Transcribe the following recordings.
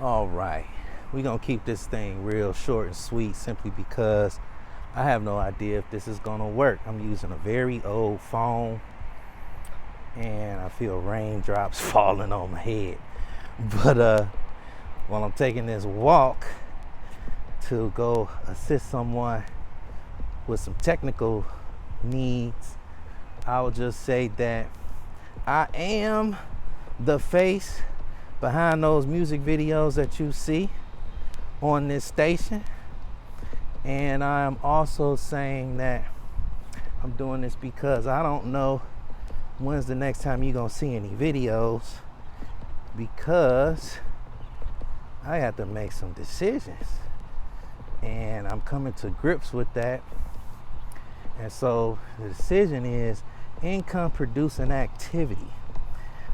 All right, we're gonna keep this thing real short and sweet simply because I have no idea if this is gonna work. I'm using a very old phone and I feel raindrops falling on my head. But while I'm taking this walk to go assist someone with some technical needs, I will just say that I am the face behind those music videos that you see on this station. And I'm also saying that I'm doing this because I don't know when's the next time you're gonna see any videos, because I have to make some decisions and I'm coming to grips with that. And so the decision is income producing activity.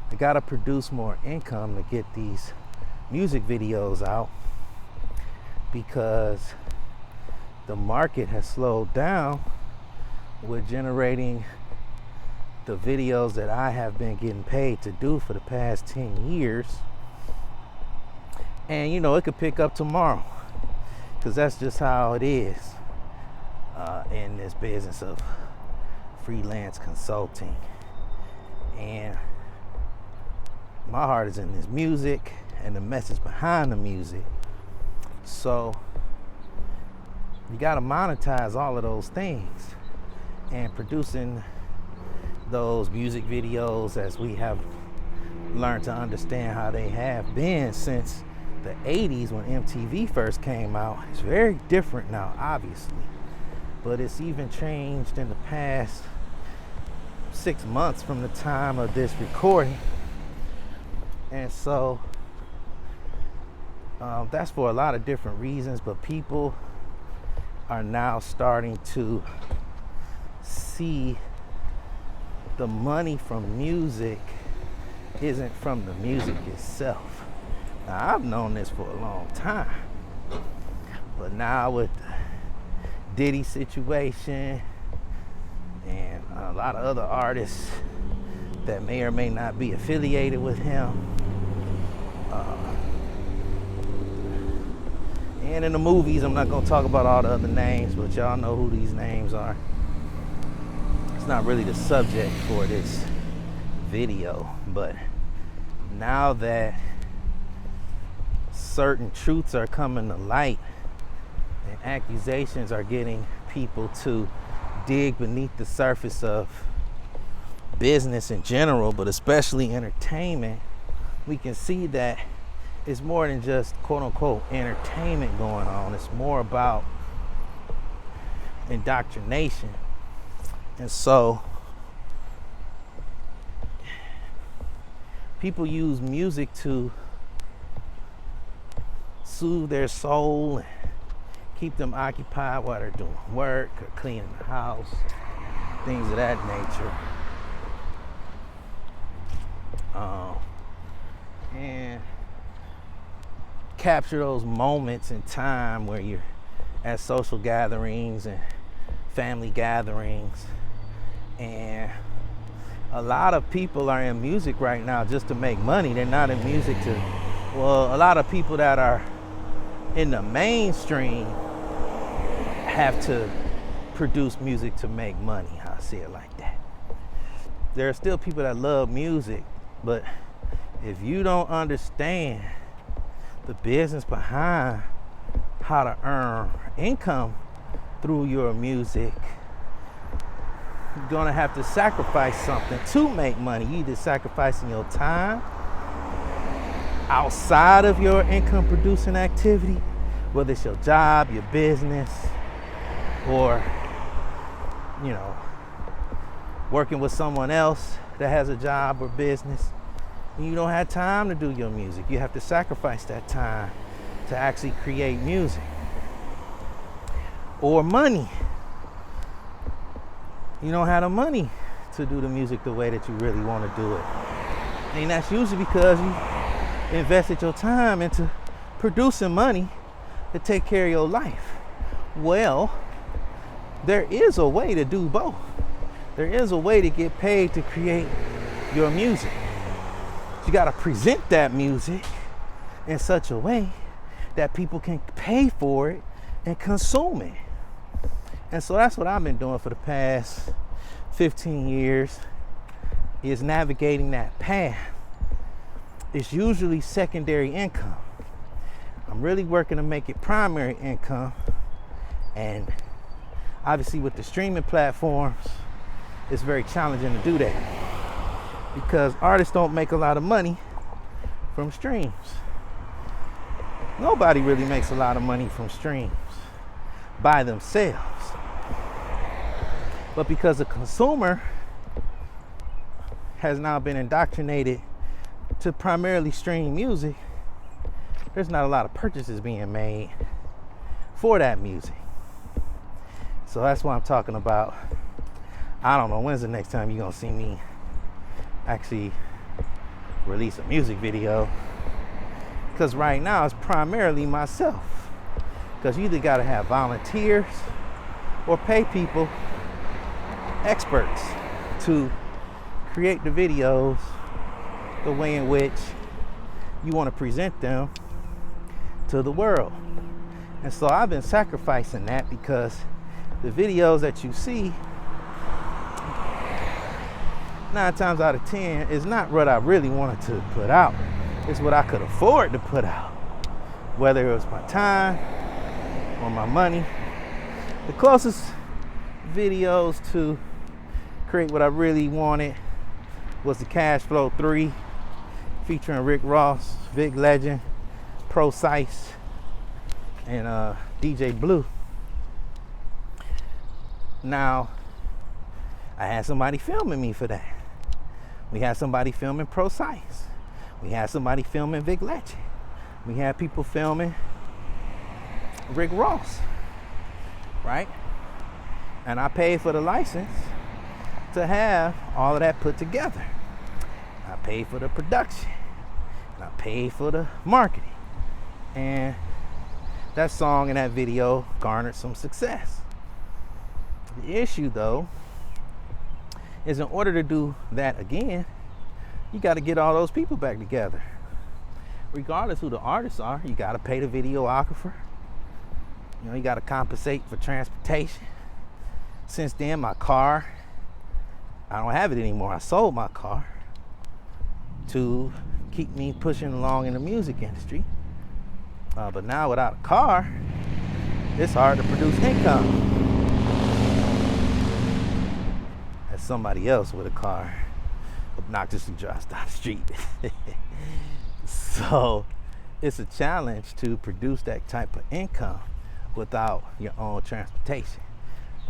I gotta produce more income to get these music videos out because the market has slowed down with generating the videos that I have been getting paid to do for the past 10 years. And you know, it could pick up tomorrow because that's just how it is in this business of freelance consulting. And my heart is in this music and the message behind the music. So you got to monetize all of those things. And producing those music videos, as we have learned to understand how they have been since the 80s when MTV first came out, it's very different now, obviously. But it's even changed in the past 6 months from the time of this recording. And so that's for a lot of different reasons, but people are now starting to see the money from music isn't from the music itself. Now, I've known this for a long time, but now with the Diddy situation and a lot of other artists that may or may not be affiliated with him, and in the movies, I'm not going to talk about all the other names, but y'all know who these names are. It's not really the subject for this video, but now that certain truths are coming to light and accusations are getting people to dig beneath the surface of business in general, but especially entertainment, we can see that it's more than just quote unquote entertainment going on. It's more about indoctrination. And so people use music to soothe their soul and keep them occupied while they're doing work or cleaning the house, things of that nature. And capture those moments in time where you're at social gatherings and family gatherings. And a lot of people are in music right now just to make money. They're not in music to, well, a lot of people that are in the mainstream have to produce music to make money. I see it like that. There are still people that love music, but if you don't understand the business behind how to earn income through your music, you're gonna have to sacrifice something to make money. You either sacrificing your time outside of your income producing activity, whether it's your job, your business, or you know, working with someone else that has a job or business. You don't have time to do your music. You have to sacrifice that time to actually create music. Or money. You don't have the money to do the music the way that you really want to do it. And that's usually because you invested your time into producing money to take care of your life. Well, there is a way to do both. There is a way to get paid to create your music. You got to present that music in such a way that people can pay for it and consume it. And so that's what I've been doing for the past 15 years, is navigating that path. It's usually secondary income. I'm really working to make it primary income. And obviously with the streaming platforms, it's very challenging to do that because artists don't make a lot of money from streams. Nobody really makes a lot of money from streams by themselves. But because the consumer has now been indoctrinated to primarily stream music, there's not a lot of purchases being made for that music. So that's why I'm talking about, I don't know, when's the next time you're gonna see me actually release a music video? Because right now it's primarily myself. Because you either gotta have volunteers or pay people, experts, to create the videos the way in which you want to present them to the world. And so I've been sacrificing that because the videos that you see 9 times out of 10 is not what I really wanted to put out. It's what I could afford to put out, whether it was my time or my money. The closest videos to create what I really wanted was the Cash Flow 3 featuring Rick Ross, Vic Legend, Pro Sice, and DJ Blue. Now, I had somebody filming me for that. We had somebody filming Pro Sice. We had somebody filming Vic Legend. We had people filming Rick Ross, right? And I paid for the license to have all of that put together. I paid for the production. And I paid for the marketing. And that song and that video garnered some success. The issue, though, is in order to do that again, you got to get all those people back together. Regardless who the artists are, you got to pay the videographer. You know, you got to compensate for transportation. Since then, my car, I don't have it anymore. I sold my car to keep me pushing along in the music industry. But now without a car, it's hard to produce income. As somebody else with a car obnoxiously drives down the street. So it's a challenge to produce that type of income without your own transportation.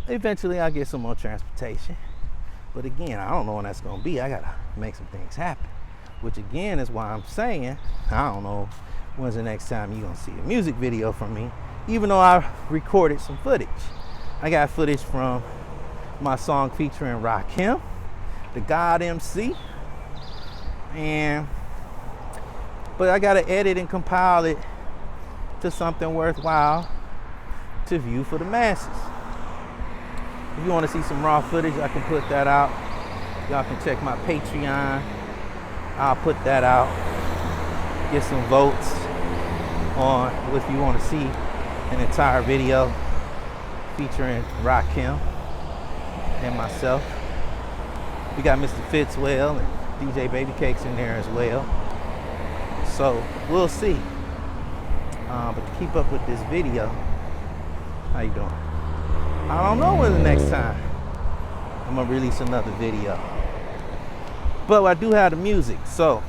Eventually I'll get some more transportation. But again, I don't know when that's going to be. I got to make some things happen. Which again is why I'm saying, I don't know when's the next time you're going to see a music video from me. Even though I recorded some footage. I got footage from my song featuring Rakim, the God MC. But I got to edit and compile it to something worthwhile to view for the masses. If you want to see some raw footage, I can put that out. Y'all can check my Patreon. I'll put that out. Get some votes on if you want to see an entire video featuring Rakim and myself. We got Mr. Fitzwell and DJ Baby Cakes in there as well. So we'll see. But to keep up with this video, how you doing? I don't know when the next time I'm gonna release another video. But I do have the music, so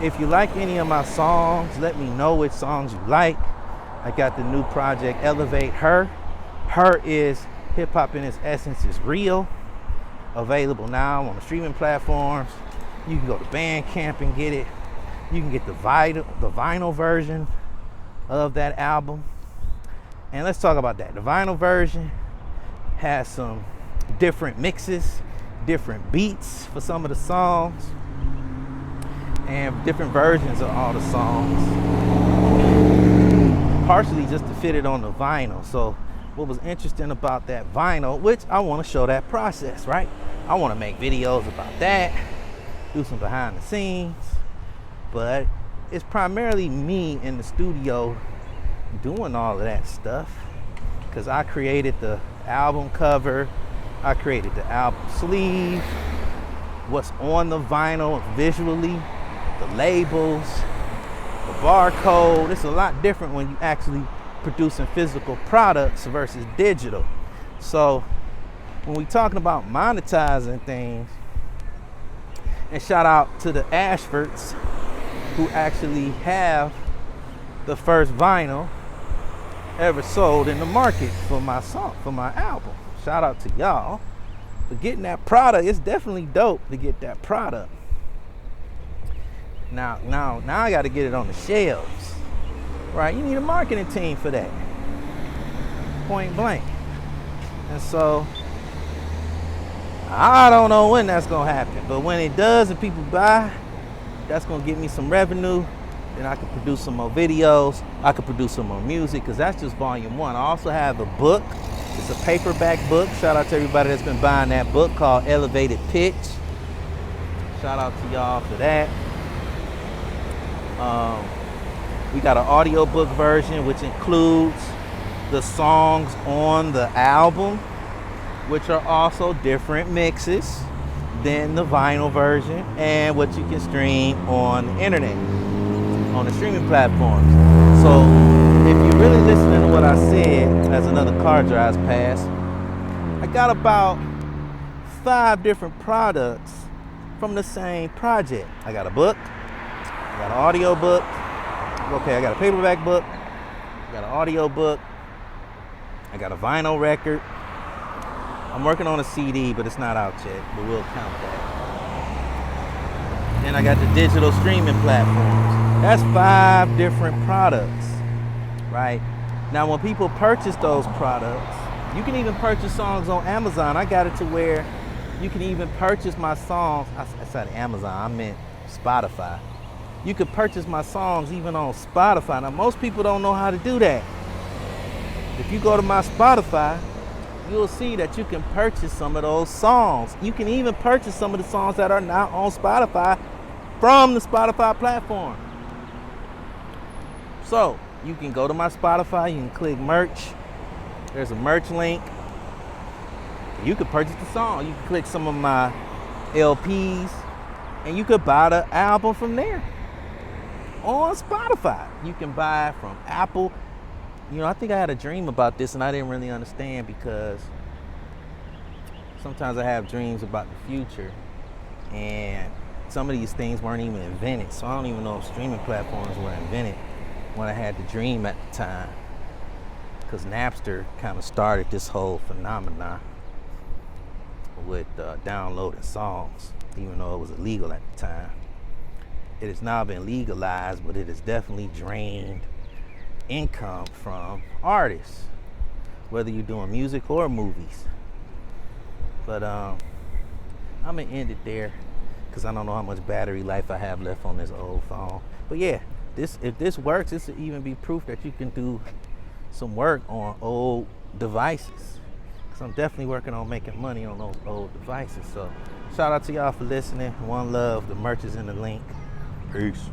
if you like any of my songs, let me know which songs you like. I got the new project, Elevate Her. Her is hip hop in its essence is real. Available now on the streaming platforms. You can go to Bandcamp and get it. You can get the vinyl version of that album. And let's talk about that. The vinyl version has some different mixes, different beats for some of the songs, and different versions of all the songs, partially just to fit it on the vinyl. So what was interesting about that vinyl, which I want to show that process, right? I want to make videos about that, do some behind the scenes, but it's primarily me in the studio doing all of that stuff, because I created the album cover, I created the album sleeve, what's on the vinyl visually, the labels, the barcode. It's a lot different when you actually producing physical products versus digital. So when we talking about monetizing things, and shout out to the Ashfords who actually have the first vinyl ever sold in the market for my song, for my album. Shout out to y'all for getting that product. It's definitely dope to get that product. Now I got to get it on the shelves, right? You need a marketing team for that, point blank. And so I don't know when that's gonna happen, but when it does and people buy, that's gonna get me some revenue. Then I can produce some more videos, I can produce some more music, because that's just volume 1. I also have a book. It's a paperback book. Shout out to everybody that's been buying that book, called Elevated Pitch. Shout out to y'all for that. We got an audiobook version, which includes the songs on the album, which are also different mixes than the vinyl version, and what you can stream on the internet, on the streaming platforms. So if you're really listening to what I said as another car drives past, I got about 5 different products from the same project. I got a book, I got an audio book, okay, I got a paperback book, I got an audio book, I got a vinyl record. I'm working on a CD, but it's not out yet, but we'll count that. Then I got the digital streaming platforms. That's 5 different products, right? Now, when people purchase those products, you can even purchase songs on Amazon. I got it to where you can even purchase my songs. I said Amazon, I meant Spotify. You could purchase my songs even on Spotify. Now, most people don't know how to do that. If you go to my Spotify, you'll see that you can purchase some of those songs. You can even purchase some of the songs that are not on Spotify from the Spotify platform. So you can go to my Spotify, you can click merch. There's a merch link. You could purchase the song. You can click some of my LPs, and you could buy the album from there on Spotify. You can buy from Apple. You know, I think I had a dream about this, and I didn't really understand, because sometimes I have dreams about the future, and some of these things weren't even invented. So I don't even know if streaming platforms were invented when I had the dream at the time, because Napster kind of started this whole phenomenon with downloading songs, even though it was illegal at the time. It has now been legalized, but it has definitely drained income from artists, whether you're doing music or movies. But I'm gonna end it there, because I don't know how much battery life I have left on this old phone. But yeah, if this works, this will even be proof that you can do some work on old devices, because I'm definitely working on making money on those old devices. So shout out to y'all for listening. One love. The merch is in the link. Peace.